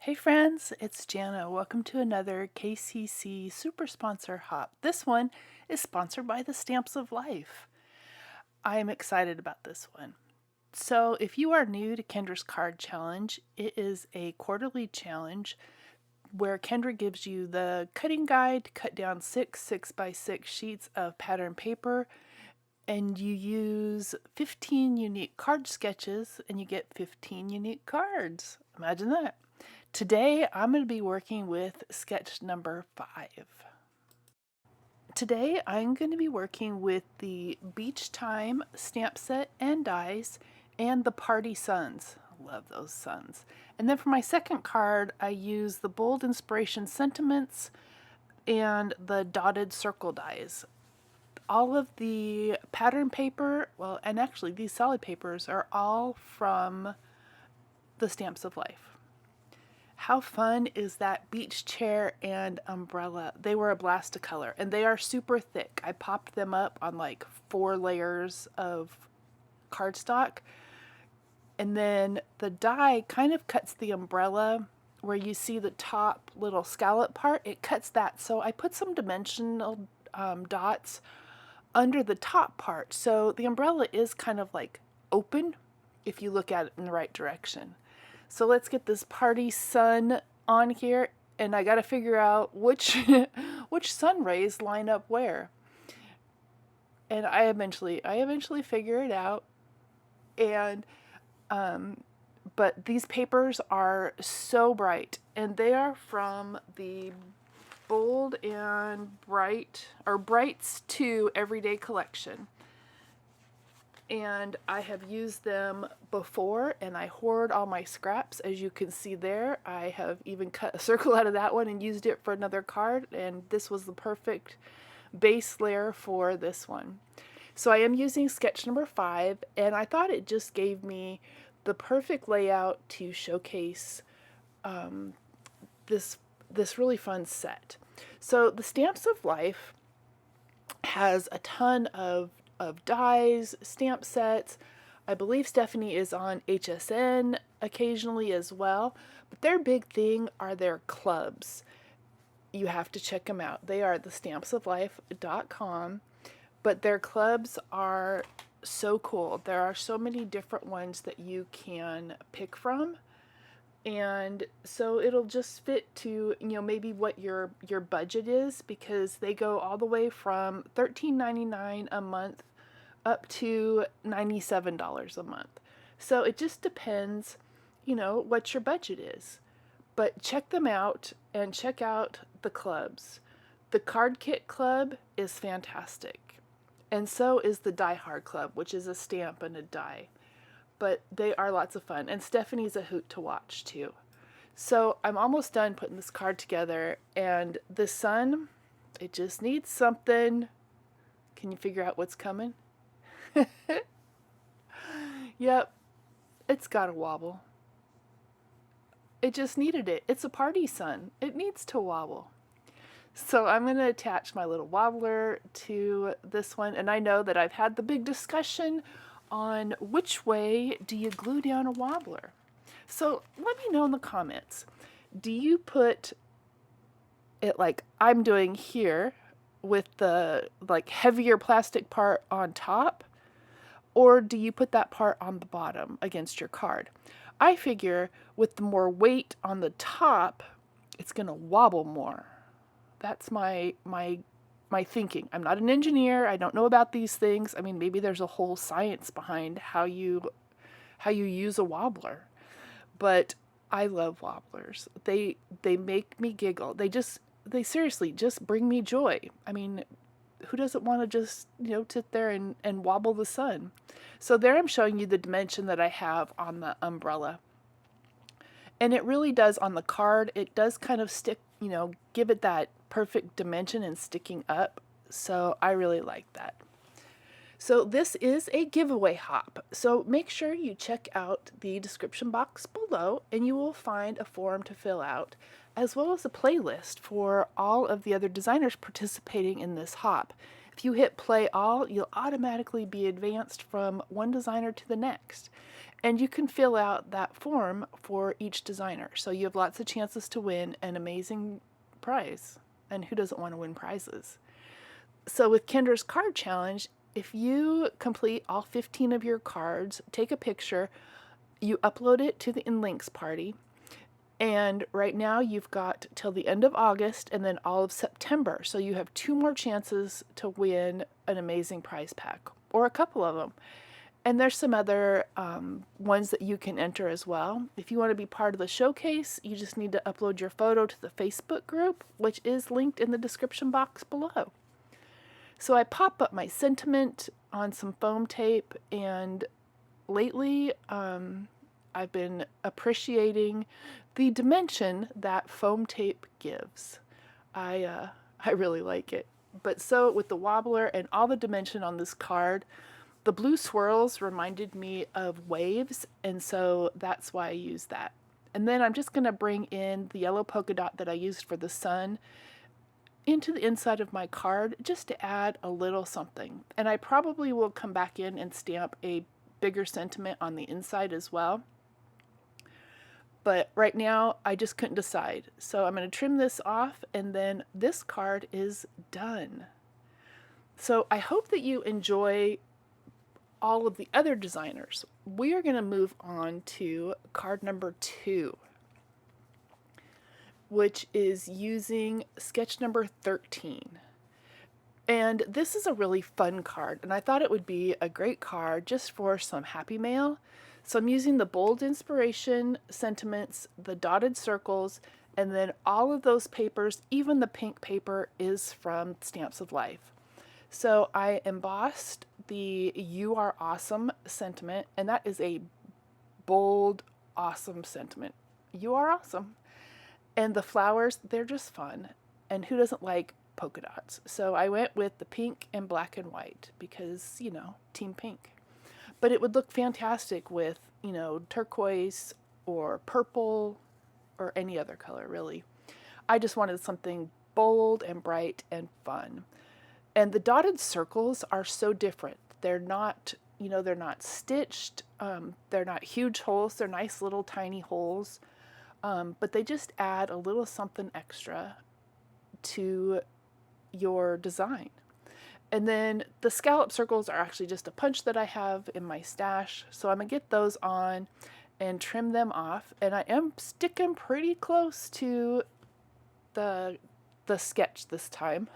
Hey friends, it's Jana. Welcome to another KCC Super Sponsor Hop. This one is sponsored by the Stamps of Life. I am excited about this one. So if you are new to Kendra's Card Challenge, it is a quarterly challenge where Kendra gives you the cutting guide to cut down 6x6 sheets of pattern paper, and you use 15 unique card sketches and you get 15 unique cards. Imagine that. Today I'm going to be working with sketch number 5. Today I'm going to be working with the Beach Time stamp set and dies and the Party Suns. I love those suns. And then for my second card I use the Bold Inspiration Sentiments and the dotted circle dies. All of the pattern paper, well, and actually these solid papers are all from the Stamps of Life. How fun is that beach chair and umbrella? They were a blast to color, and they are super thick. I popped them up on like 4 layers of cardstock, and then the die kind of cuts the umbrella where you see the top little scallop part. It cuts that, so I put some dimensional dots under the top part, so the umbrella is kind of like open if you look at it in the right direction. So let's get this Party Sun on here, and I got to figure out which sun rays line up where. And I eventually figure it out. And but these papers are so bright, and they are from the Bold and Bright, or Brights 2 Everyday Collection. And I have used them before, and I hoard all my scraps. As you can see there, I have even cut a circle out of that one and used it for another card, and this was the perfect base layer for this one. So I am using sketch number 5, and I thought it just gave me the perfect layout to showcase this really fun set. So the Stamps of Life has a ton of dies, stamp sets. I believe Stephanie is on HSN occasionally as well, but their big thing are their clubs. You have to check them out. They are thestampsoflife.com, but their clubs are so cool. There are so many different ones that you can pick from, and so it'll just fit to, maybe what your budget is, because they go all the way from $13.99 a month up to $97 a month. So it just depends, what your budget is. But check them out, and check out the clubs. The Card Kit Club is fantastic, and so is the Die Hard Club, which is a stamp and a die. But they are lots of fun, and Stephanie's a hoot to watch too. So I'm almost done putting this card together, and the sun, it just needs something. Can you figure out what's coming? Yep, it's got a wobble. It just needed it. It's a party sun. It needs to wobble. So I'm going to attach my little wobbler to this one, and I know that I've had the big discussion on which way do you glue down a wobbler. So let me know in the comments. Do you put it like I'm doing here with the heavier plastic part on top, or do you put that part on the bottom against your card? I figure with the more weight on the top, it's going to wobble more. That's my thinking. I'm not an engineer. I don't know about these things. I mean, maybe there's a whole science behind how you use a wobbler. But I love wobblers. They make me giggle. They seriously just bring me joy. I mean, who doesn't want to just, sit there and wobble the sun? So there I'm showing you the dimension that I have on the umbrella. And it really does on the card. It does kind of stick, give it that perfect dimension and sticking up. So I really like that. So this is a giveaway hop. So make sure you check out the description box below, and you will find a form to fill out, as well as a playlist for all of the other designers participating in this hop. If you hit play all, you'll automatically be advanced from one designer to the next. And you can fill out that form for each designer. So you have lots of chances to win an amazing prize. And who doesn't want to win prizes? So with Kendra's card challenge, if you complete all 15 of your cards, take a picture, you upload it to the InLinkz party. And right now you've got till the end of August and then all of September. So you have 2 more chances to win an amazing prize pack, or a couple of them. And there's some other ones that you can enter as well. If you want to be part of the showcase, you just need to upload your photo to the Facebook group, which is linked in the description box below. So I pop up my sentiment on some foam tape, and lately I've been appreciating the dimension that foam tape gives. I really like it. But so with the wobbler and all the dimension on this card, the blue swirls reminded me of waves, and so that's why I use that. And then I'm just going to bring in the yellow polka dot that I used for the sun into the inside of my card just to add a little something. And I probably will come back in and stamp a bigger sentiment on the inside as well. But right now I just couldn't decide. So I'm going to trim this off, and then this card is done. So I hope that you enjoy all of the other designers. We are going to move on to card number 2, which is using sketch number 13. And this is a really fun card, and I thought it would be a great card just for some happy mail. So I'm using the bold inspiration sentiments, the dotted circles, and then all of those papers, even the pink paper, is from Stamps of Life. So I embossed the "You Are Awesome" sentiment, and that is a bold, awesome sentiment. You are awesome. And the flowers, they're just fun. And who doesn't like polka dots? So I went with the pink and black and white because, you know, Team Pink. But it would look fantastic with, you know, turquoise or purple or any other color, really. I just wanted something bold and bright and fun. And the dotted circles are so different. They're not, you know, they're not stitched. They're not huge holes. They're nice little tiny holes. But they just add a little something extra to your design. And then the scallop circles are actually just a punch that I have in my stash. So I'm going to get those on and trim them off. And I am sticking pretty close to the sketch this time.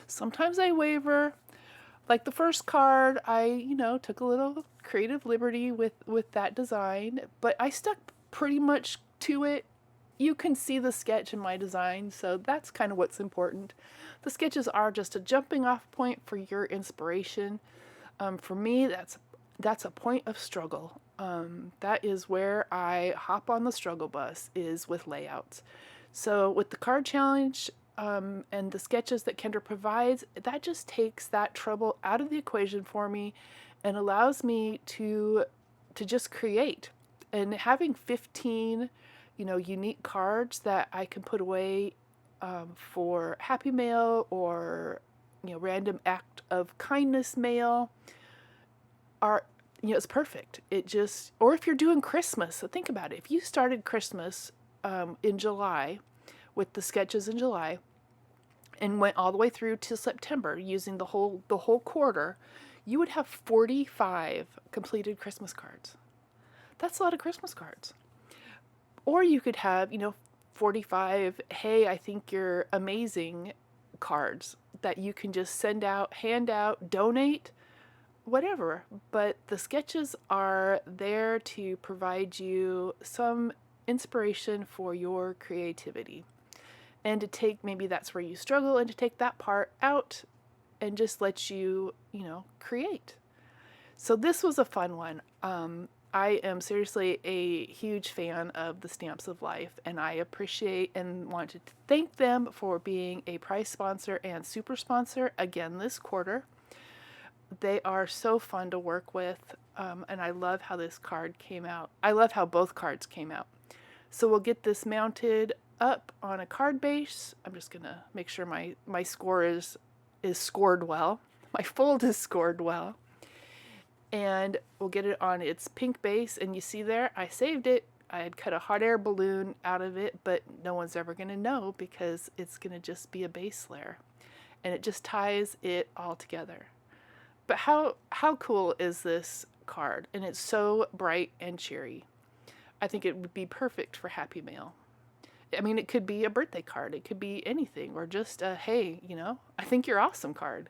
Sometimes I waver. Like the first card, I, you know, took a little creative liberty with that design, but I stuck pretty much to it. You can see the sketch in my design, so that's kind of what's important. The sketches are just a jumping off point for your inspiration. For me, that's a point of struggle. That is where I hop on the struggle bus, is with layouts. So with the card challenge, and the sketches that Kendra provides, that just takes that trouble out of the equation for me and allows me to just create. And having 15, you know, unique cards that I can put away for happy mail or, you know, random act of kindness mail are, you know, it's perfect. It just, or if you're doing Christmas, so think about it. If you started Christmas in July, with the sketches in July, and went all the way through to September using the whole quarter, you would have 45 completed Christmas cards. That's a lot of Christmas cards. Or you could have, you know, 45, hey, I think you're amazing cards that you can just send out, hand out, donate, whatever. But the sketches are there to provide you some inspiration for your creativity. And to take, maybe that's where you struggle, and to take that part out and just let you, you know, create. So this was a fun one. I am seriously a huge fan of the Stamps of Life, and I appreciate and want to thank them for being a prize sponsor and super sponsor again this quarter. They are so fun to work with, and I love how this card came out. I love how both cards came out. So we'll get this mounted up on a card base. I'm just gonna make sure my score is scored well. My fold is scored well. and we'll get it on its pink base. And you see there, I saved it. I had cut a hot air balloon out of it, but no one's ever going to know because it's going to just be a base layer. And it just ties it all together. But how cool is this card? And it's so bright and cheery. I think it would be perfect for Happy Mail. I mean, it could be a birthday card. It could be anything, or just a, hey, you know, I think you're awesome card.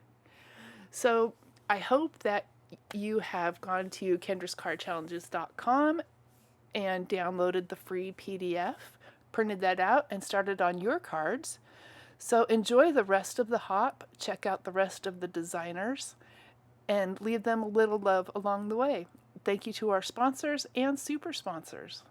So I hope that you have gone to kendrascardchallenges.com and downloaded the free PDF, printed that out, and started on your cards. So enjoy the rest of the hop, check out the rest of the designers, and leave them a little love along the way. Thank you to our sponsors and super sponsors.